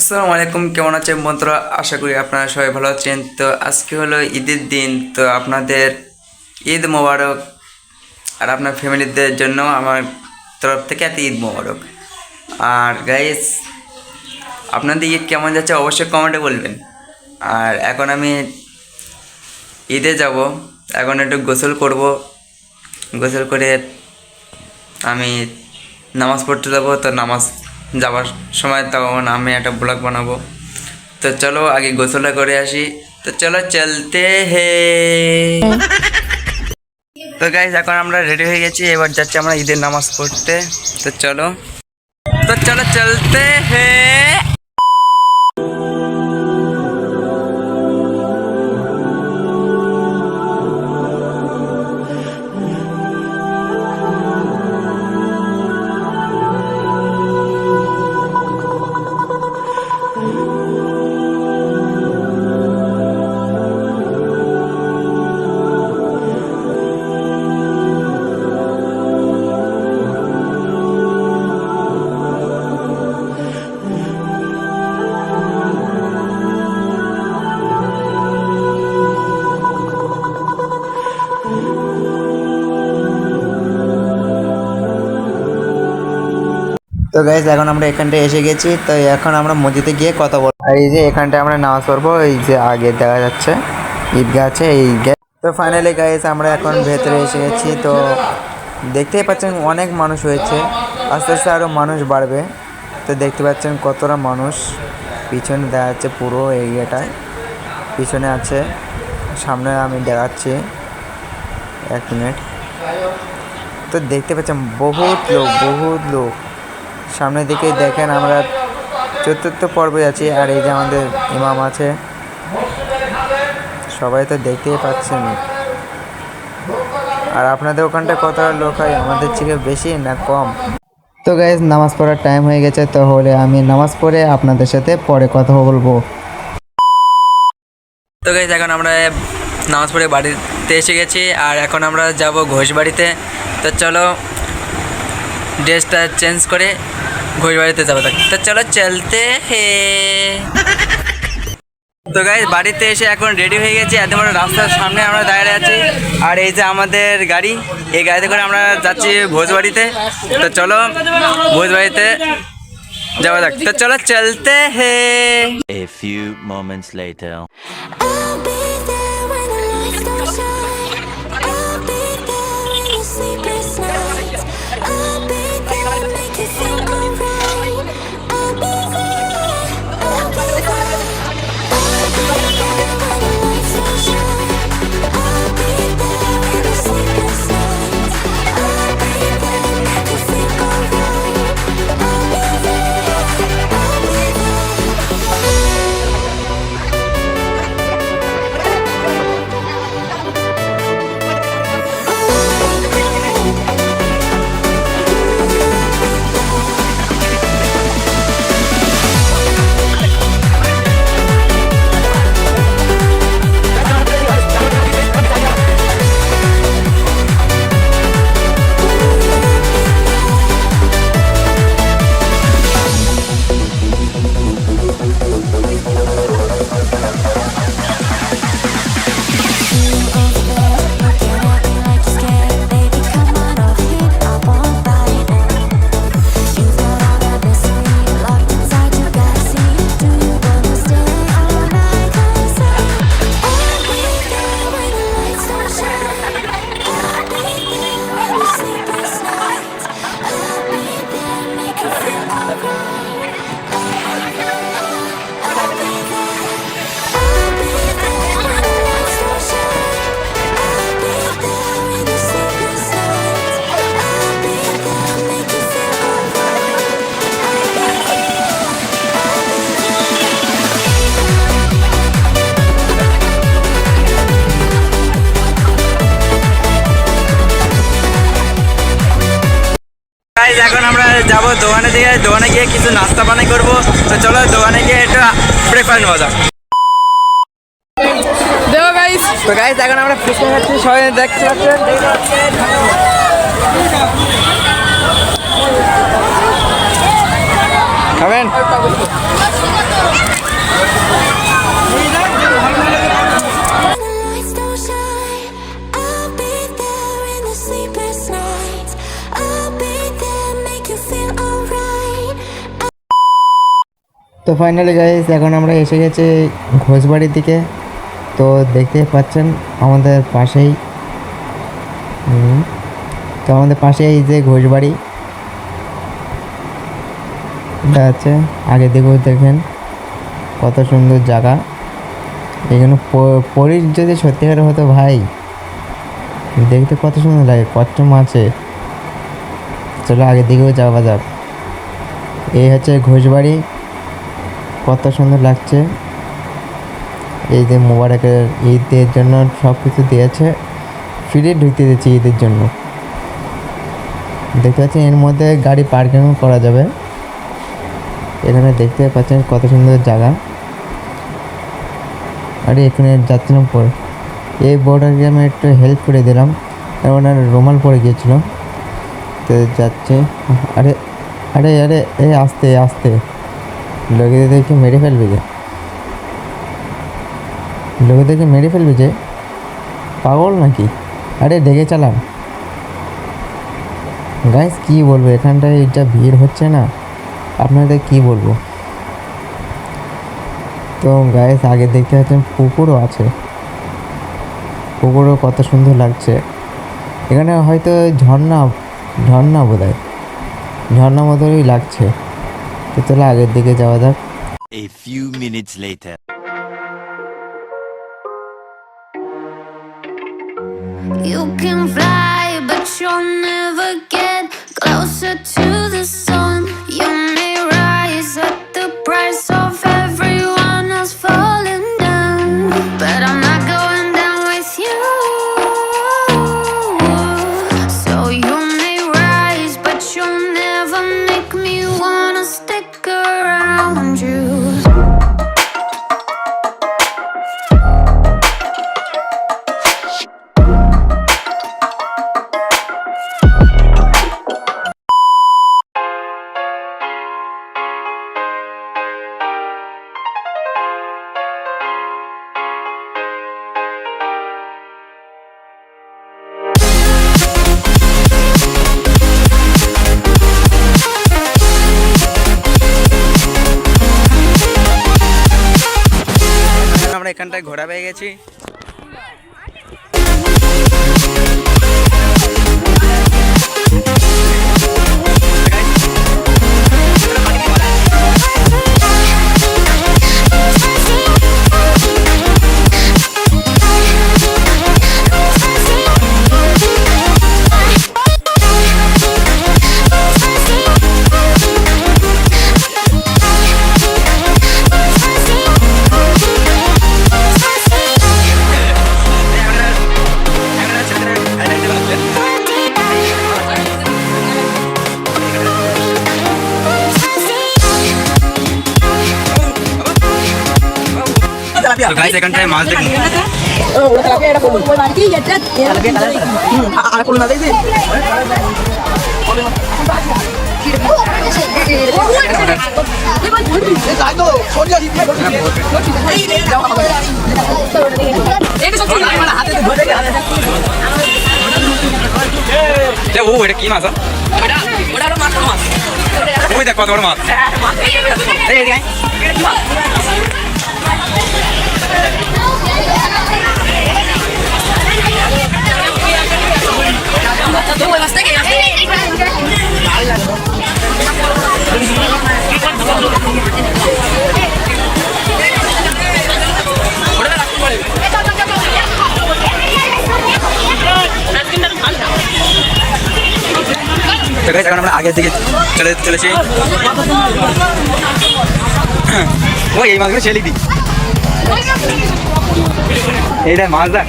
আসসালামু আলাইকুম, কেমন আছেন বন্ধুরা? আশা করি আপনারা সবাই ভালো আছেন। তো আজকে হলো ঈদের দিন, তো আপনাদের ঈদ মোবারক। আর আপনার ফ্যামিলিদের জন্য আমার তরফ থেকে এত ঈদ মোবারক। আর গাইস, আপনাদের ঈদ কেমন যাচ্ছে অবশ্যই কমেন্টে বলবেন। আর এখন আমি ঈদে যাব, এখন একটু গোসল করব। গোসল করে আমি নামাজ পড়তে যাবো। তো নামাজ যাওয়ার সময় তখন আমি একটা ব্লগ বানাবো। তো চলো আগে গোসলটা করে আসি। তো চলো চলতে হে। তো গাইস, এখন আমরা রেডি হয়ে গেছি, এবার যাচ্ছি আমরা ঈদের নামাজ পড়তে। তো চলো চলতে হে। তো গাইস, এখন আমরা এখানটায় এসে গেছি। তো এখন আমরা মসজিদে গিয়ে কথা বলবো। আর এই যে এখানটায় আমরা নামাজ পড়বো, এই যে আগে দেখা যাচ্ছে ঈদগাহ আছে এই। তো ফাইনালি গাইস, আমরা এখন ভেতরে এসে গেছি। তো দেখতেই পাচ্ছেন অনেক মানুষ হয়েছে, আস্তে আস্তে আরও মানুষ বাড়বে। তো দেখতে পাচ্ছেন কতটা মানুষ। পিছনে দেখা যাচ্ছে পুরো এরিয়াটায়, পিছনে আছে, সামনে আমি দেখাচ্ছি, 1 মিনিট। তো দেখতে পাচ্ছেন বহুত লোক। সামনের দিকে দেখেন, আমরা 4র্থ পর্বে আছি। আর এই যে আমাদের ইমাম আছে, সবাই তো দেখতেই পাচ্ছেন। আর আপনাদের ওখানটা কত লোক হয়, আমাদের থেকে বেশি না কম? তো গাইজ, নামাজ পড়ার টাইম হয়ে গেছে, তাহলে আমি নামাজ পড়ে আপনাদের সাথে পরে কথা বলবো। তো গাইজ, এখন আমরা নামাজ পড়ে বাড়িতে এসে গেছি। আর এখন আমরা যাব ঘোষ বাড়িতে। তো চলো ড্রেসটা চেঞ্জ করে ঘোষ বাড়িতে যাবো। তো চলো চলতে হে। তো গাইজ, বাড়িতে এসে এখন রেডি হয়ে গেছি, একদম রাস্তার সামনে আমরা দাঁড়িয়ে আছি। আর এই যে আমাদের গাড়ি, এই গাড়িতে করে আমরা যাচ্ছি ভোজবাড়িতে। তো চলো ভোজবাড়িতে যাওয়া যাক। তো চলো চলতে হে। A few moments later. I'll be there when the lights don't shine. I'll be there when you sleepless nights. I'll be there, make you feel alright. I'll be there, I'll be there. I'll be there when the lights don't shine. I'll be there when you sleepless nights. I'll be there, make you feel alright. I'll be there, I'll be there. এখন আমরা যাবো দোকানে দিকে, দোকানে গিয়ে কিছু নাস্তা পানি করবো। তো চলো দোকানে গিয়ে একটু ব্রেকফাস্ট নেওয়া যাক। তো গাইস, এখন আমরা ফুচকা খাচ্ছি, সবাই দেখতে পাচ্ছেন। খাবেন? When the lights don't shine, I'll be there in the sleepless nights. I'll be there, make you feel alright. তো ফাইনালি গাইস এখন আমরা এসে গেছি ঘোষবাড়ির দিকে। তো দেখতে পাচ্ছেন আমাদের পাশেই তো আমাদের পাশে এই যে ঘোষবাড়ি এটা আছে। আগে দেখো দেখেন কত সুন্দর জায়গা। এখানে পরীর যদি সত্যিকার হতো ভাই, দেখতে কত সুন্দর লাগে, কত মাছে। চলো আগে দিকেও যাওয়া যাক। এই হচ্ছে ঘোষবাড়ি, কত সুন্দর লাগছে। এই যে মোবারকের ঈদের জন্য সব কিছু দিয়েছে, ফ্রি ঢুকতে দিচ্ছে ঈদের জন্য। দেখতে পাচ্ছেন এর মধ্যে গাড়ি পার্কিংও করা যাবে। এখানে দেখতে পাচ্ছেন কত সুন্দর জায়গা। আরে এখানে যাচ্ছিলাম পর এই বোর্ডারকে আমি একটু হেল্প করে দিলাম, ওনার রুমাল পরে গিয়েছিল। তো যাচ্ছে, আরে আরে আরে এই আস্তে আস্তে, লোকেদেরকে মেরে ফেলবে যে, লোকেদেরকে মেরে ফেলবে যে, পাগল নাকি? আরে দেখে চালান গাইস। কী বলবো, এখানটায় যা ভিড় হচ্ছে না, আপনাদের কি বলবো। তো গাইস আগে দেখতে পাচ্ছেন পুকুরও আছে, পুকুরও কত সুন্দর লাগছে। এখানে হয়তো ঝর্ণা ঝর্ণা বোধ হয়, ঝর্ণা মতোই লাগছে। তো চলো আগের দিকে যাওয়া যাক। A few minutes later. You can fly, but you'll never get closer to the sun. You may rise at the price of everyone else falling down, but I'm not going down with you. So you may rise, but you'll never make me wanna stick around you. আমরা এখানটায় ঘোরা পেয়ে গেছি। তো guys এখানটায় মাছ দেখুন। ও এটা কি মাছ? ওই দেখ কত বড় মাছ। তো গাইস এখন আমরা আগের দিকে চলেছি। ওই এই মাছগুলো ছেলে দিই, এইটা মাছ দেখ।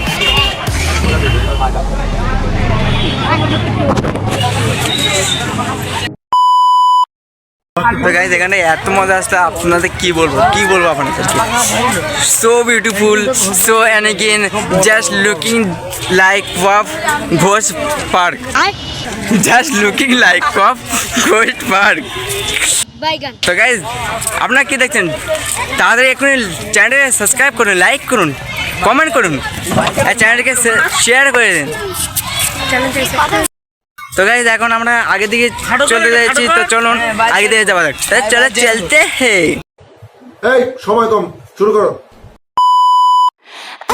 তো গাইস এখানে এত মজা আসছে, আপনাদের কি বলবো আপনাদের। So beautiful, so and again just looking like of Ghosh Park, just looking like of Ghosh Park. বাইগান। তো গাইজ আপনারা কি দেখছেন, তাড়াতাড়ি এখনই চ্যানেলকে সাবস্ক্রাইব করুন, লাইক করুন, কমেন্ট করুন আর চ্যানেলকে শেয়ার করে দিন। তো গাইজ এখন আমরা আগে দিকে চলে যাচ্ছি, তো চলুন আগে দিকে যাওয়া যাক। চলো চলতে হে। এই সময় কম, শুরু করো।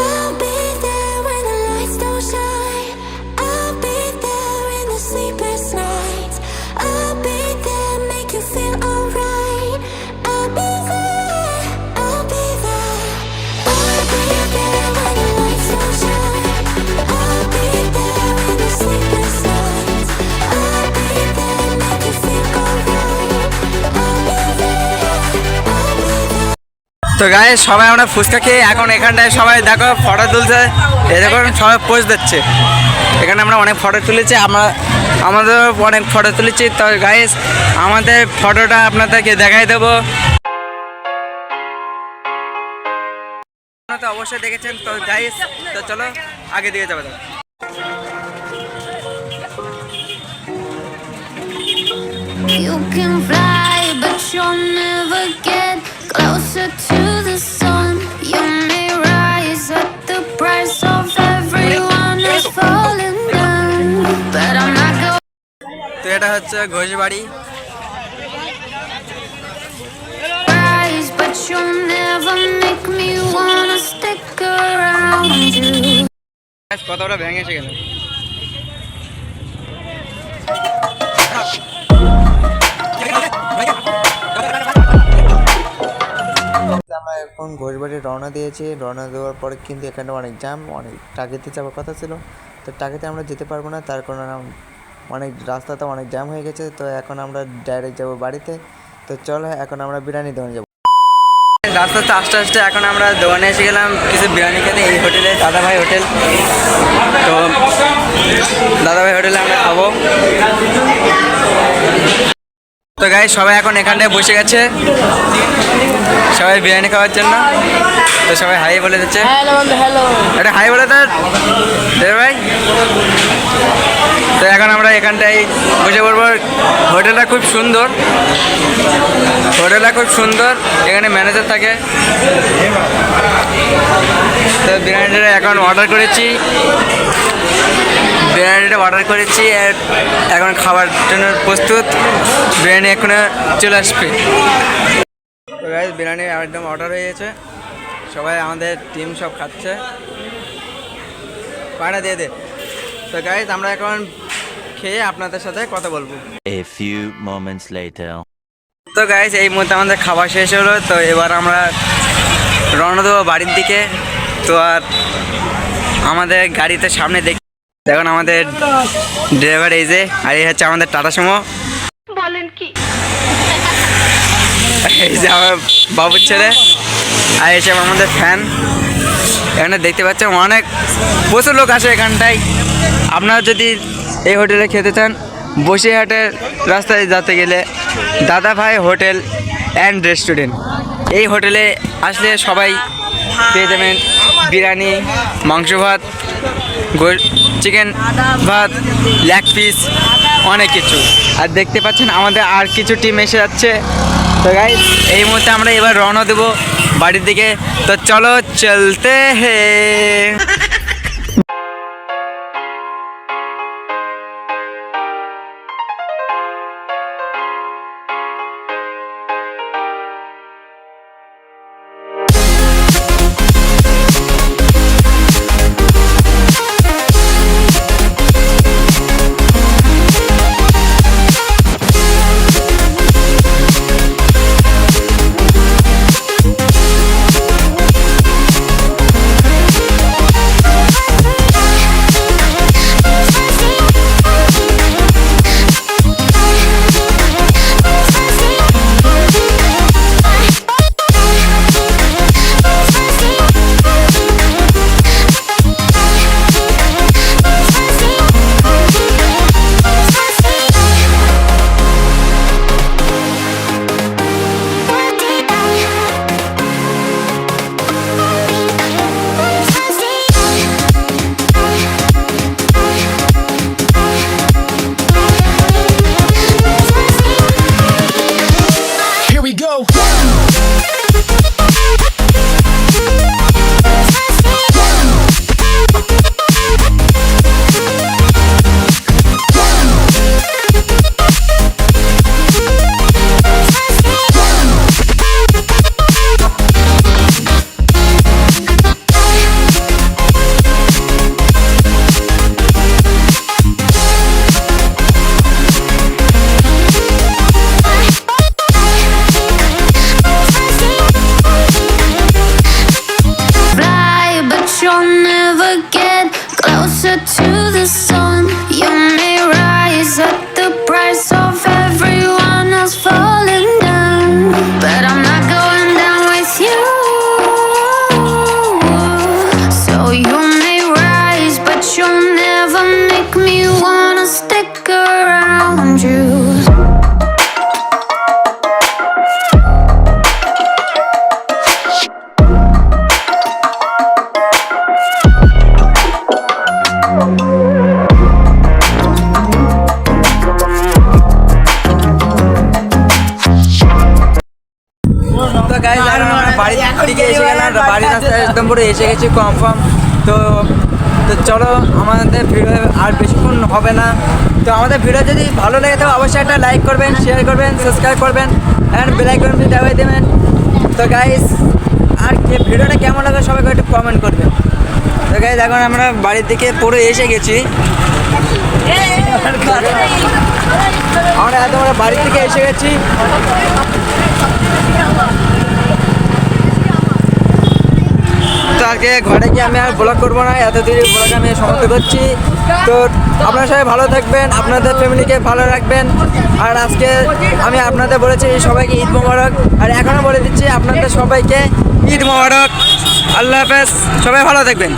I'll be there when the lights don't shine. I'll be there in the sleepless nights. I'll be there, make you feel alright. I'll be there, I'll be there. I'll be there when the lights don't shine. I'll be there in the sleepless nights. I'll be there, make you feel alright. I'll be there, I'll be there. তো guys সবাই আমরা ফুচকা খেয়ে এখন এখানটায় সবাই দেখো photo তুলছে, এই দেখো সবাই পোজ দিচ্ছে। এখানে আমরা অনেক ফটো তুলেছি, আমাদের অনেক ফটো তুলেছি। তো গাইজ আমাদের ফটোটা আপনাদেরকে দেখাই দেবো, তো অবশ্যই দেখেছেন। তো গাইজ তো চলো আগে দিকে যাবো। You can fly, but you'll never get closer to the sun. You may rise at the price of everyone who's falling down, but I'm not going. তো এটা হচ্ছে Ghoshbari. Rise, but you'll never make me wanna stick around you. কতটা ভেঙে এসে গেল। আমরা এখন ঘোষবাড়ি রওনা দিয়েছি। রওনা দেওয়ার পরে কিন্তু এখানে অনেক জ্যাম, অনেক টাকিতে যাওয়ার কথা ছিল, তো টাকিতে আমরা যেতে পারবো না, তার কারণে অনেক রাস্তাতে অনেক জ্যাম হয়ে গেছে। তো এখন আমরা ডাইরেক্ট যাবো বাড়িতে। তো চলো এখন আমরা বিরিয়ানি দোকানে যাবো। রাস্তাতে আস্তে আস্তে এখন আমরা দোকানে এসে গেলাম কিছু বিরিয়ানি খেতে, এই হোটেলে দাদাভাই হোটেল। তো দাদাভাই হোটেলে আমরা খাবো। তো গাই সবাই এখন এখানটায় বসে গেছে, সবাই বিরিয়ানি খাওয়ার জন্য। তো সবাই হাই বলে দিচ্ছে, এটা হাই বলে তার ভাই। তো এখন আমরা এখানটায় বসে পড়বো। হোটেলটা খুব সুন্দর, হোটেলটা খুব সুন্দর, এখানে ম্যানেজার থাকে। তো বিরিয়ানিটা এখন অর্ডার করেছি, বিরিয়ানিটা অর্ডার করেছি, এখন খাবার জন্য প্রস্তুত। বিরিয়ানি এখন চলে আসবে। তো গাইস বিরিয়ানি একদম অর্ডার হয়ে গেছে, সবাই আমাদের টিম সব খাচ্ছে। পায়না দিয়ে দে। তো গাইস আমরা এখন খেয়ে আপনাদের সাথে কথা বলবো। A few moments later. তো গাইস এই মুহূর্তে আমাদের খাবার শেষ হলো, তো এবার আমরা রওনা দেবো বাড়ির দিকে। তো আর আমাদের গাড়িতে সামনে দেখুন আমাদের ড্রাইভার এই যে, আর এই হচ্ছে আমাদের টাটা সুমো। বলেন কি? এই যে আমার বাবুর ছেলে, আর এই যে আমাদের ফ্যান। এখানে দেখতে পাচ্ছেন অনেক প্রচুর লোক আসে এখানটায়। আপনারা যদি এই হোটেলে খেতে চান, বসিরহাটের রাস্তায় যেতে গেলে দাদাভাই হোটেল অ্যান্ড রেস্টুরেন্ট, এই হোটেলে আসলে সবাই পেয়ে যাবেন বিরিয়ানি, মাংস ভাত, চিকেন ভাত, লেগ পিস, অনেক কিছু। আর দেখতে পাচ্ছেন আমাদের আর কিছু টিম এসে যাচ্ছে। তো গাইস এই মুহূর্তে আমরা এবার রওনা দেবো বাড়ির দিকে। তো চলো চলতে হে। Fly, but you'll never get closer to the sun. You may rise at the price of everyone else falling down, but I'm not going down with you. So you may rise, but you'll never make me wanna stick around you. তো guys এখন আমরা বাড়ির দিকে এসে গেলাম, বাড়ির রাস্তায় একদম পুরো এসে গেছি কনফার্ম। তো তো চলো, আমাদের ভিডিও আর বেশিক্ষণ হবে না। তো আমাদের ভিডিও যদি ভালো লেগে থাকে অবশ্যই একটা লাইক করবেন, শেয়ার করবেন, সাবস্ক্রাইব করবেন অ্যান্ড বেল আইকনটি দাবাই দেবেন। তো গাইজ আর ভিডিওটা কেমন লাগে সবাইকে একটু কমেন্ট করবেন। তো গাইজ এখন আমরা বাড়ির দিকে পুরো এসে গেছি। আমরা একদম বাড়ির থেকে এসে গেছি। তো আজকে ঘরে গিয়ে আমি আর ব্লগ করবো না, এত দেরি ব্লগ আমি সমাপ্ত করছি। তো আপনারা সবাই ভালো থাকবেন, আপনাদের ফ্যামিলিকে ভালো রাখবেন। আর আজকে আমি আপনাদের বলেছি সবাইকে ঈদ মোবারক, আর এখনও বলে দিচ্ছি আপনাদের সবাইকে ঈদ মোবারক। আল্লাহ হাফেজ, সবাই ভালো থাকবেন।